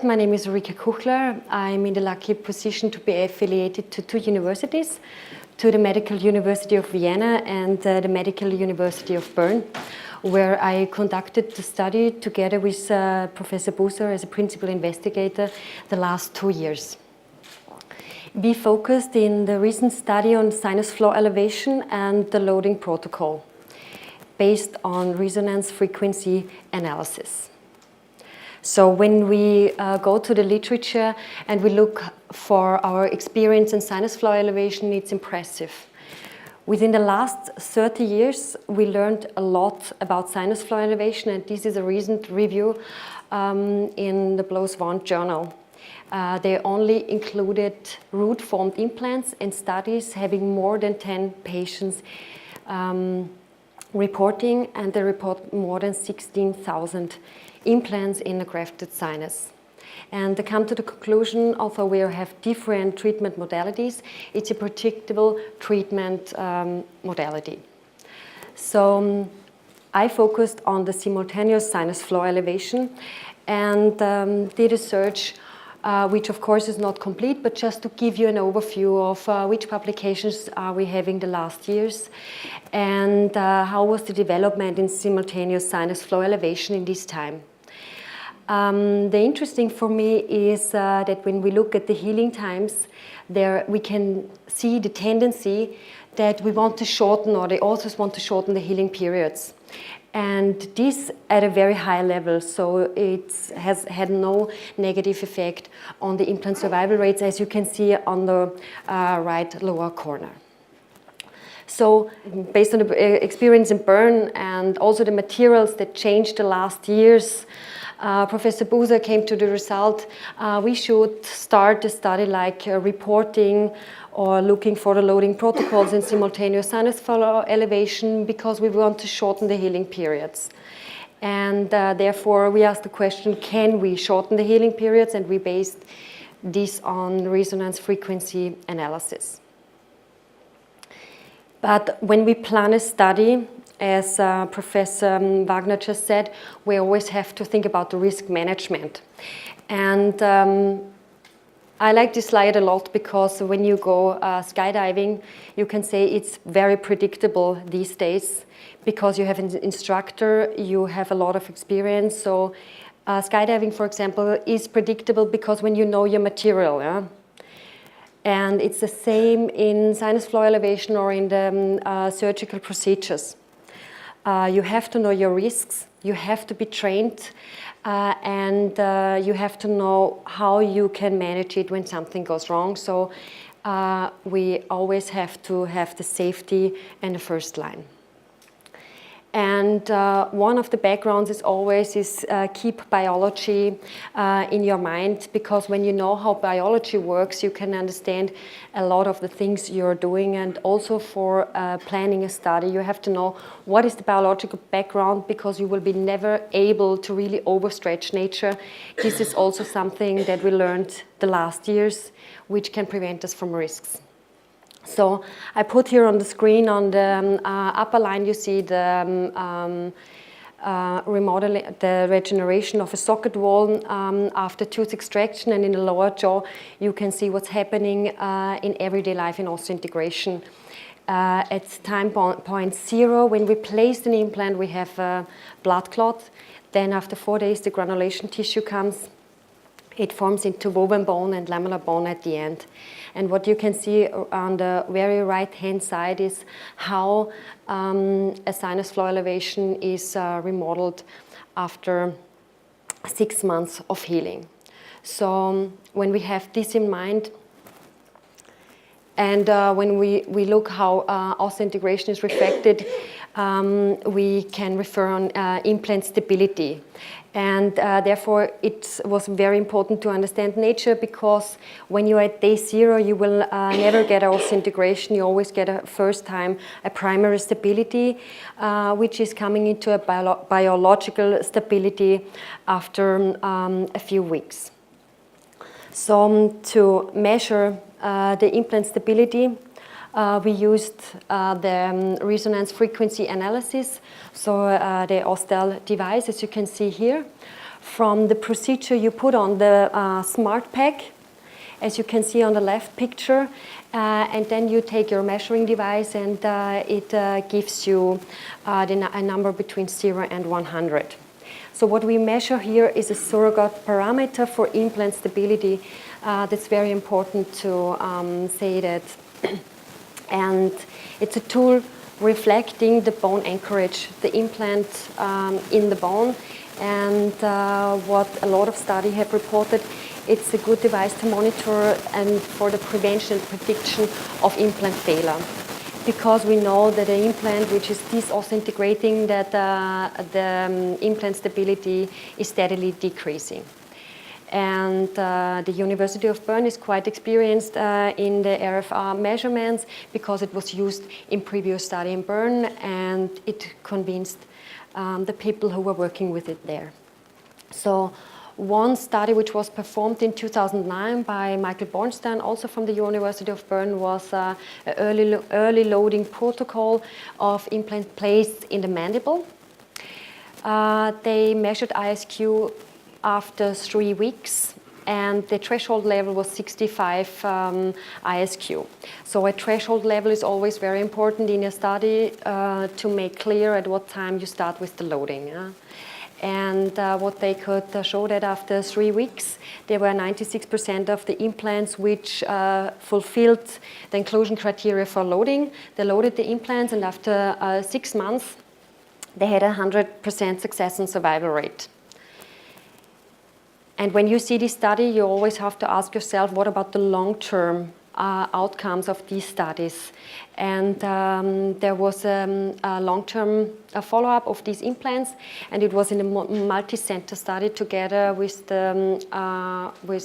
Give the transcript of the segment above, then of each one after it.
My name is Ulrike Kuchler. I'm in the lucky position to be affiliated to two universities, to the Medical University of Vienna and the Medical University of Bern, where I conducted the study together with Professor Buser as a principal investigator the last 2 years. We focused in the recent study on sinus floor elevation and the loading protocol based on resonance frequency analysis. So when we go to the literature and we look for our experience in sinus floor elevation, it's impressive. Within the last 30 years, we learned a lot about sinus floor elevation, and this is a recent review in the Blows-Wand journal. They only included root-formed implants and studies having more than 10 patients reporting, and they report more than 16,000 implants in a grafted sinus. And they come to the conclusion, although we have different treatment modalities, it's a predictable treatment modality. So I focused on the simultaneous sinus floor elevation and did a search which of course is not complete, but just to give you an overview of which publications are we having the last years and how was the development in simultaneous sinus floor elevation in this time. The interesting for me is that when we look at the healing times, there we can see the tendency that we want to shorten, or the authors want to shorten the healing periods. And this at a very high level, so it has had no negative effect on the implant survival rates, as you can see on the right lower corner. So based on the experience in Bern and also the materials that changed the last years, Professor Buser came to the result we should start a study like reporting or looking for the loading protocols in simultaneous sinus floor elevation, because we want to shorten the healing periods. And therefore we asked the question, can we shorten the healing periods? And we based this on resonance frequency analysis. But when we plan a study, as Professor Wagner just said, we always have to think about the risk management. And I like this slide a lot because when you go skydiving, you can say it's very predictable these days because you have an instructor, you have a lot of experience. So skydiving, for example, is predictable because when you know your material. Yeah? And it's the same in sinus floor elevation or in the surgical procedures. You have to know your risks, you have to be trained, and you have to know how you can manage it when something goes wrong. So we always have to have the safety and the first line. And one of the backgrounds is always keep biology in your mind, because when you know how biology works, you can understand a lot of the things you're doing. And also for planning a study, you have to know what is the biological background, because you will be never able to really overstretch nature. This is also something that we learned the last years, which can prevent us from risks. So I put here on the screen, on the upper line, you see the remodeling, the regeneration of a socket wall after tooth extraction, and in the lower jaw you can see what's happening in everyday life in osseointegration. At time point 0, when we place an implant, we have a blood clot. Then after 4 days, the granulation tissue comes. It forms into woven bone and lamellar bone at the end. And what you can see on the very right-hand side is how a sinus floor elevation is remodeled after 6 months of healing. So when we have this in mind, and when we look how osseointegration is reflected, we can refer on implant stability. And therefore it was very important to understand nature, because when you're at day 0, you will never get osseointegration. You always get a first time a primary stability, which is coming into a biological stability after a few weeks. So to measure the implant stability, we used the resonance frequency analysis, so the Osstell device, as you can see here. from the procedure you put on the smart pack, as you can see on the left picture, and then you take your measuring device and it gives you a number between 0 and 100. So what we measure here is a surrogate parameter for implant stability. That's very important to say that. And it's a tool reflecting the bone anchorage, the implant in the bone. And what a lot of studies have reported, it's a good device to monitor and for the prevention and prediction of implant failure. Because we know that the implant, which is disintegrating, that the implant stability is steadily decreasing. And the University of Bern is quite experienced in the RFR measurements because it was used in previous study in Bern, and it convinced the people who were working with it there. So one study which was performed in 2009 by Michael Bornstein, also from the University of Bern, was an early loading protocol of implant placed in the mandible. They measured ISQ after 3 weeks, and the threshold level was 65 ISQ. So a threshold level is always very important in a study to make clear at what time you start with the loading. And what they could show that after 3 weeks, there were 96% of the implants which fulfilled the inclusion criteria for loading. They loaded the implants, and after 6 months, they had a 100% success and survival rate. And when you see this study, you always have to ask yourself, what about the long-term outcomes of these studies? And there was a long-term follow-up of these implants, and it was in a multi-center study together with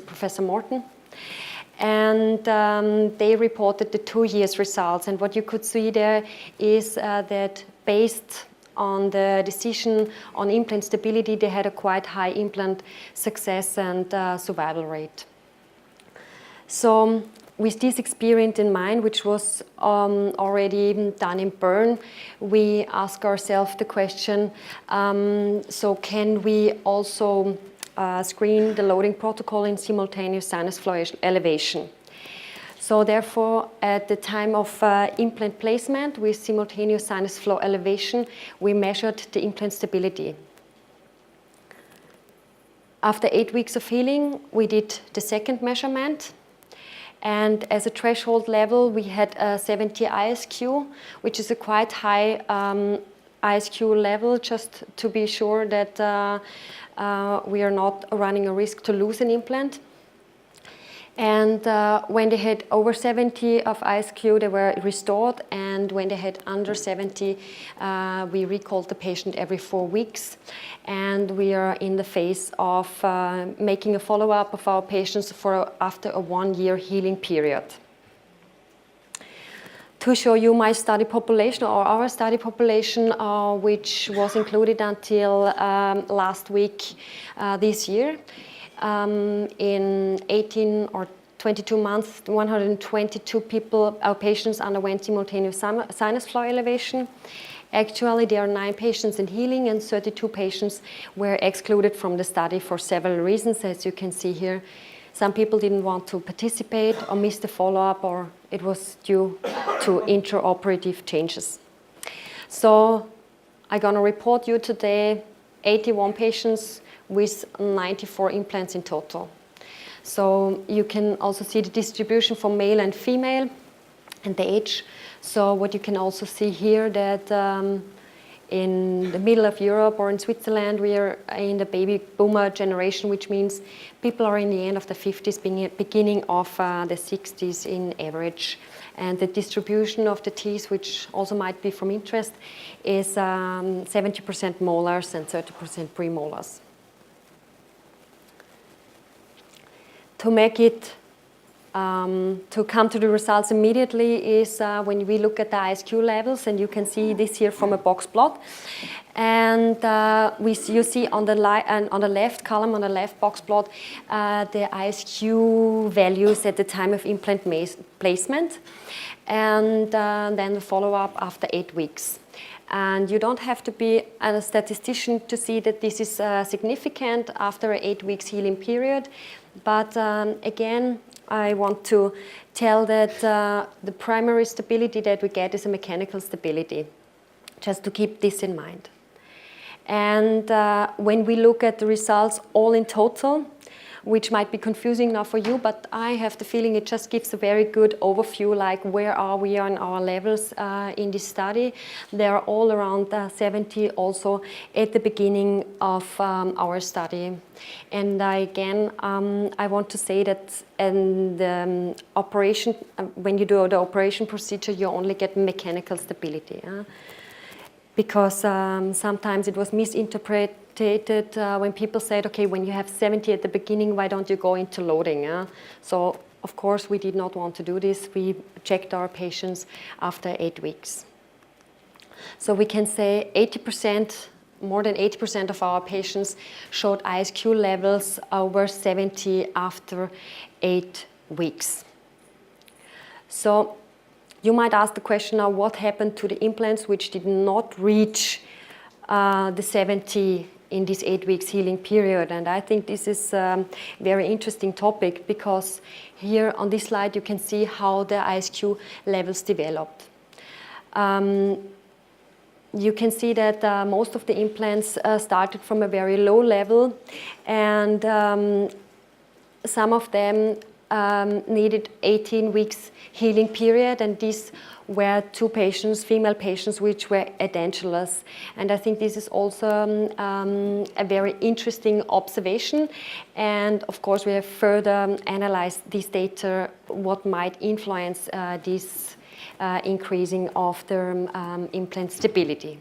Professor Morton. And they reported the 2 years results. And what you could see there is that based on the decision on implant stability, they had a quite high implant success and survival rate. So with this experience in mind, which was already done in Bern, we ask ourselves the question, so can we also screen the loading protocol in simultaneous sinus floor elevation? So therefore, at the time of implant placement with simultaneous sinus floor elevation, we measured the implant stability. After 8 weeks of healing, we did the second measurement. And as a threshold level, we had a 70 ISQ, which is a quite high ISQ level, just to be sure that we are not running a risk to lose an implant. And when they had over 70 of ISQ, they were restored. And when they had under 70, we recalled the patient every 4 weeks. And we are in the phase of making a follow-up of our patients after a 1-year healing period. To show you my study population, or our study population, which was included until last week this year. In 18 or 22 months, 122 people, our patients, underwent simultaneous sinus floor elevation. Actually, there are 9 patients in healing, and 32 patients were excluded from the study for several reasons. As you can see here, some people didn't want to participate or missed the follow-up, or it was due to intraoperative changes. So I'm going to report you today 81 patients with 94 implants in total. So you can also see the distribution for male and female and the age. So what you can also see here that in the middle of Europe or in Switzerland, we are in the baby boomer generation, which means people are in the end of the 50s, beginning of the 60s in average. And the distribution of the teeth, which also might be from interest, is 70% molars and 30% premolars. To make it, to come to the results immediately is when we look at the ISQ levels, and you can see this here from a box plot. And you see on the left column, on the left box plot, the ISQ values at the time of implant placement, and then the follow-up after 8 weeks. And you don't have to be a statistician to see that this is significant after an 8 weeks healing period. But again, I want to tell that the primary stability that we get is a mechanical stability, just to keep this in mind. And when we look at the results all in total, which might be confusing now for you, but I have the feeling it just gives a very good overview, like where are we on our levels in this study. They are all around 70 also at the beginning of our study. And again, I want to say that in the operation, when you do the operation procedure, you only get mechanical stability. Because sometimes it was misinterpreted when people said, okay, when you have 70 at the beginning, why don't you go into loading? So, of course, we did not want to do this. We checked our patients after 8 weeks. So we can say 80%, more than 80% of our patients showed ISQ levels over 70 after 8 weeks. So you might ask the question now, what happened to the implants which did not reach the 70 in this 8 weeks healing period? And I think this is a very interesting topic, because here on this slide you can see how the ISQ levels developed. You can see that most of the implants started from a very low level, and some of them needed 18 weeks healing period, and these were 2 patients, female patients, which were edentulous. And I think this is also a very interesting observation. And of course, we have further analyzed this data, what might influence this increasing of the implant stability.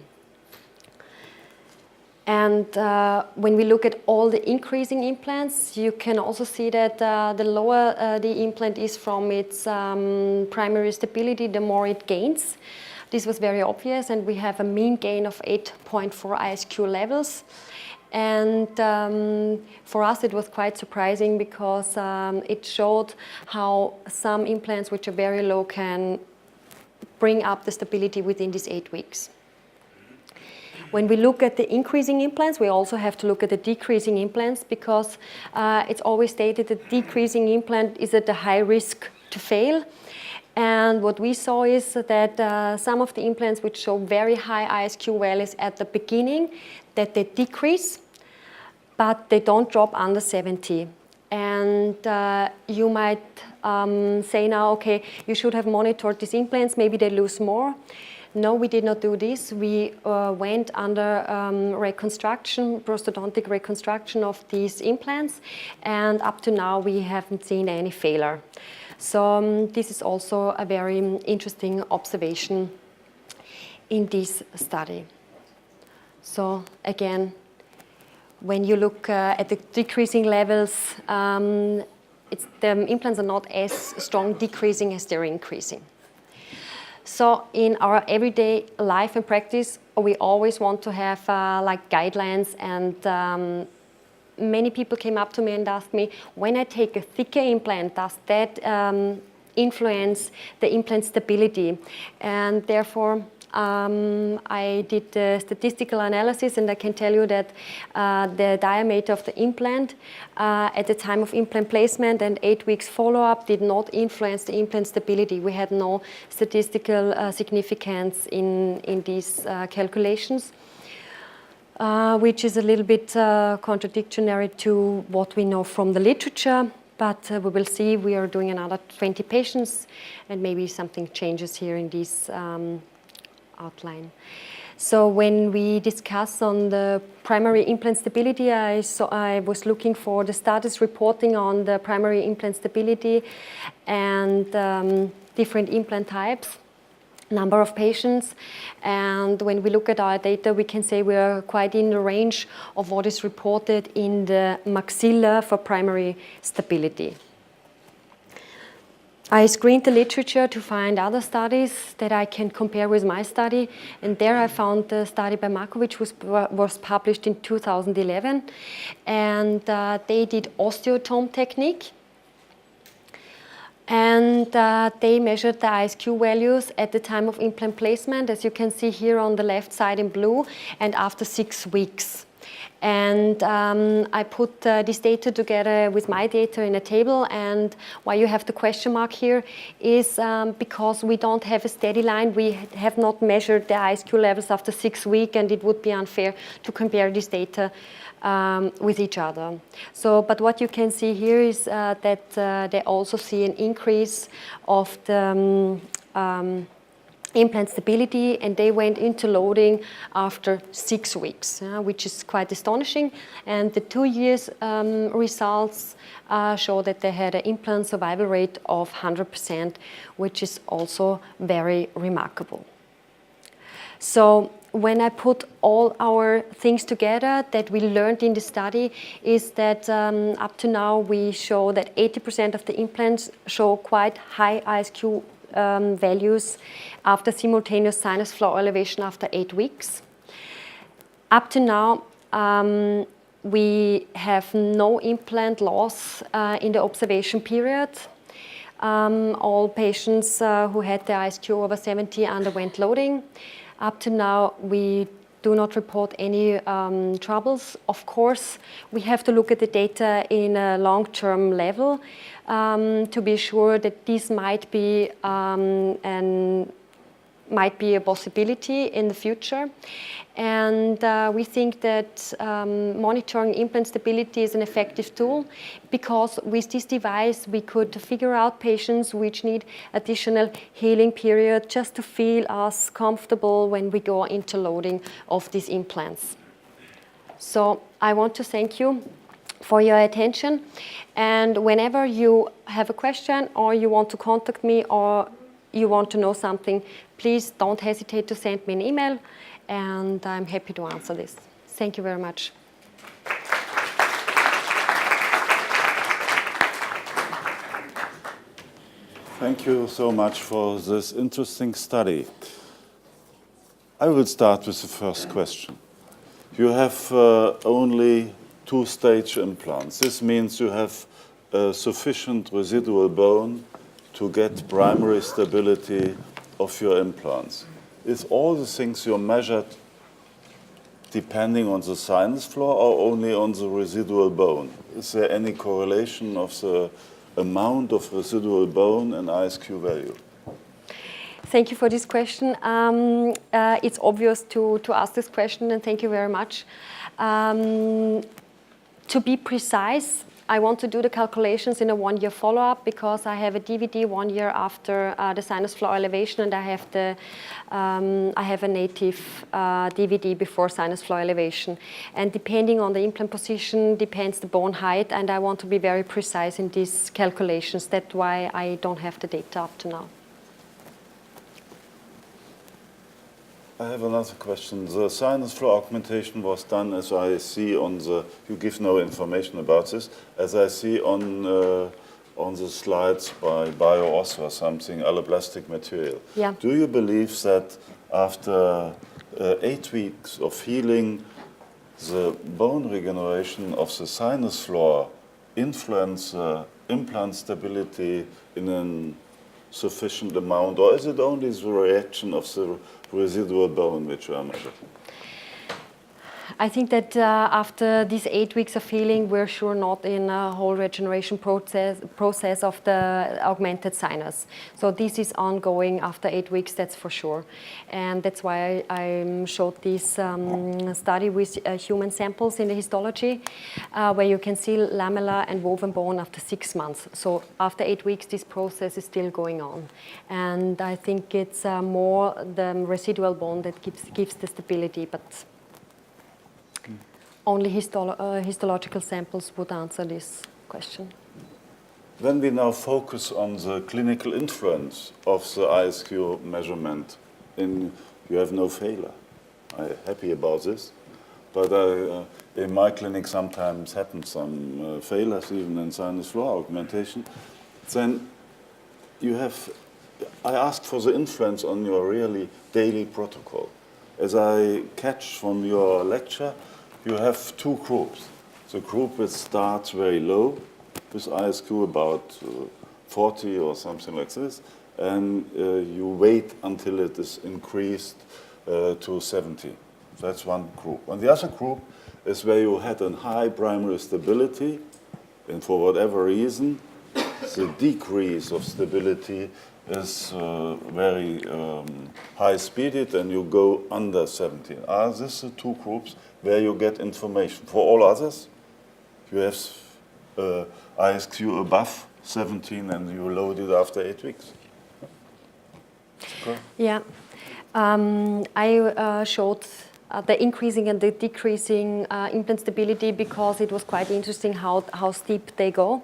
And when we look at all the increasing implants, you can also see that the lower the implant is from its primary stability, the more it gains. This was very obvious, and we have a mean gain of 8.4 ISQ levels. And for us it was quite surprising, because it showed how some implants which are very low can bring up the stability within these 8 weeks. When we look at the increasing implants, we also have to look at the decreasing implants, because it's always stated that decreasing implant is at a high risk to fail. And what we saw is that some of the implants which show very high ISQ values at the beginning, that they decrease, but they don't drop under 70. And you might say now, okay, you should have monitored these implants, maybe they lose more. No, we did not do this. We went under reconstruction, prosthodontic reconstruction of these implants, and up to now we haven't seen any failure. So this is also a very interesting observation in this study. So again, when you look at the decreasing levels, the implants are not as strong decreasing as they're increasing. So in our everyday life and practice, we always want to have like guidelines, and many people came up to me and asked me, when I take a thicker implant, does that influence the implant stability? And therefore, I did the statistical analysis, and I can tell you that the diameter of the implant at the time of implant placement and 8 weeks follow-up did not influence the implant stability. We had no statistical significance in these calculations, which is a little bit contradictory to what we know from the literature. But we will see. We are doing another 20 patients, and maybe something changes here in this outline. So when we discuss on the primary implant stability, I was looking for the status reporting on the primary implant stability and different implant types, number of patients. And when we look at our data, we can say we are quite in the range of what is reported in the maxilla for primary stability. I screened the literature to find other studies that I can compare with my study, and there I found the study by Markovic, which was published in 2011, and they did osteotome technique. And they measured the ISQ values at the time of implant placement, as you can see here on the left side in blue, and after 6 weeks. And I put this data together with my data in a table, and why you have the question mark here is because we don't have a steady line. We have not measured the ISQ levels after 6 weeks, and it would be unfair to compare this data with each other. So, but what you can see here is that they also see an increase of the implant stability, and they went into loading after 6 weeks, which is quite astonishing. And the 2 years results show that they had an implant survival rate of 100%, which is also very remarkable. So when I put all our things together that we learned in the study is that up to now we show that 80% of the implants show quite high ISQ values after simultaneous sinus floor elevation after 8 weeks. Up to now, we have no implant loss in the observation period. All patients who had the ISQ over 70 underwent loading. Up to now, we do not report any troubles. Of course, we have to look at the data in a long-term level to be sure that this might be a possibility in the future. And we think that monitoring implant stability is an effective tool because with this device we could figure out patients which need additional healing period just to feel us comfortable when we go into loading of these implants. So I want to thank you for your attention, and whenever you have a question or you want to contact me or you want to know something, please don't hesitate to send me an email, and I'm happy to answer this. Thank you very much. Thank you so much for this interesting study. I will start with the first question. You have only 2-stage implants. This means you have sufficient residual bone to get primary stability of your implants. Is all the things you measured depending on the sinus floor or only on the residual bone? Is there any correlation of the amount of residual bone and ISQ value? Thank you for this question. It's obvious to ask this question, and thank you very much. To be precise, I want to do the calculations in a 1-year follow-up because I have a DVD 1 year after the sinus floor elevation, and I have a native DVD before sinus floor elevation. And depending on the implant position, depends the bone height, and I want to be very precise in these calculations. That's why I don't have the data up to now. I have another question. The sinus floor augmentation was done, as I see on the, you give no information about this, as I see on the slides by BioOS or something, alloplastic material. Yeah. Do you believe that after 8 weeks of healing, the bone regeneration of the sinus floor influence implant stability in a sufficient amount, or is it only the reaction of the residual bone which are measured? I think that after these 8 weeks of healing, we're sure not in a whole regeneration process of the augmented sinus. So this is ongoing after 8 weeks, that's for sure. And that's why I showed this study with human samples in the histology, where you can see lamellar and woven bone after 6 months. So after 8 weeks, this process is still going on. And I think it's more the residual bone that gives the stability, but only histological samples would answer this question. When we now focus on the clinical influence of the ISQ measurement, you have no failure. I'm happy about this. But in my clinic sometimes happen some failures, even in sinus floor augmentation. Then I asked for the influence on your really daily protocol. As I catch from your lecture, you have 2 groups. The group which starts very low, with ISQ about 40 or something like this, and you wait until it is increased to 70. That's one group. And the other group is where you had a high primary stability, and for whatever reason, the decrease of stability is very high-speeded, and you go under 70. Are these the two groups where you get information? For all others, you have ISQ above 17, and you load it after 8 weeks. Okay. Yeah, I showed the increasing and the decreasing implant stability because it was quite interesting how steep they go.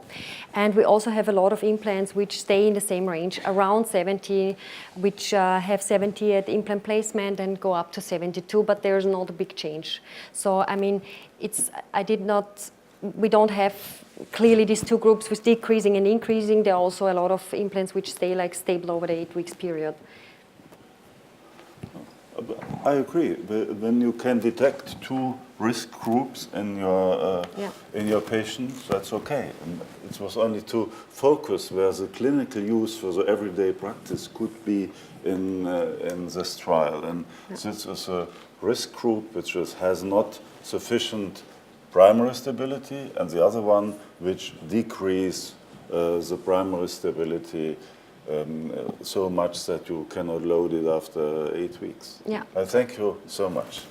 And we also have a lot of implants which stay in the same range, around 70, which have 70 at implant placement and go up to 72, but there's not a big change. So, I mean, we don't have clearly these two groups with decreasing and increasing. There are also a lot of implants which stay like stable over the 8 weeks period. I agree. When you can detect two risk groups in your patients, that's okay. And it was only to focus where the clinical use for the everyday practice could be in this trial. And this is a risk group which has not sufficient primary stability, and the other one which decrease the primary stability so much that you cannot load it after 8 weeks. Yeah. I thank you so much.